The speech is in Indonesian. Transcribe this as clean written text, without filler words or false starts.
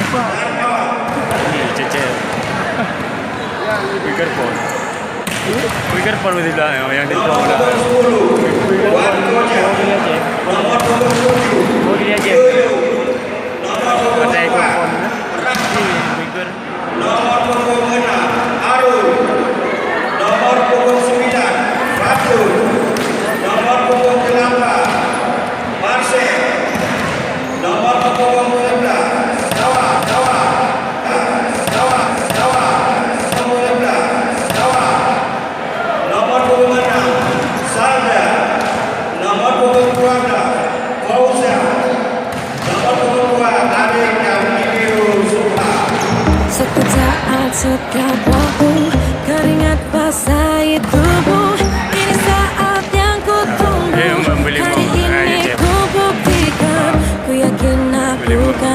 Ini cecer. Wicker pon. Wicker pon di belakang yang di bawah belakang. Wicker pon voliaceh. Voliaceh. Ada ekor pon. Ini wicker. Nomor punggung 6 Arul, nomor punggung 9 Fatul, nomor punggung 8 Marcel, nomor punggung 11 Sawah, nomor punggung 6 Salda, nomor punggung 12 Fauza, nomor punggung 2 Adik yang biru Suha. Suatu saat setiap waktu keringat basahi tubuh. Ini saat yang ku tunggu. Hari ini ku buktikan. Ku yakin aku kan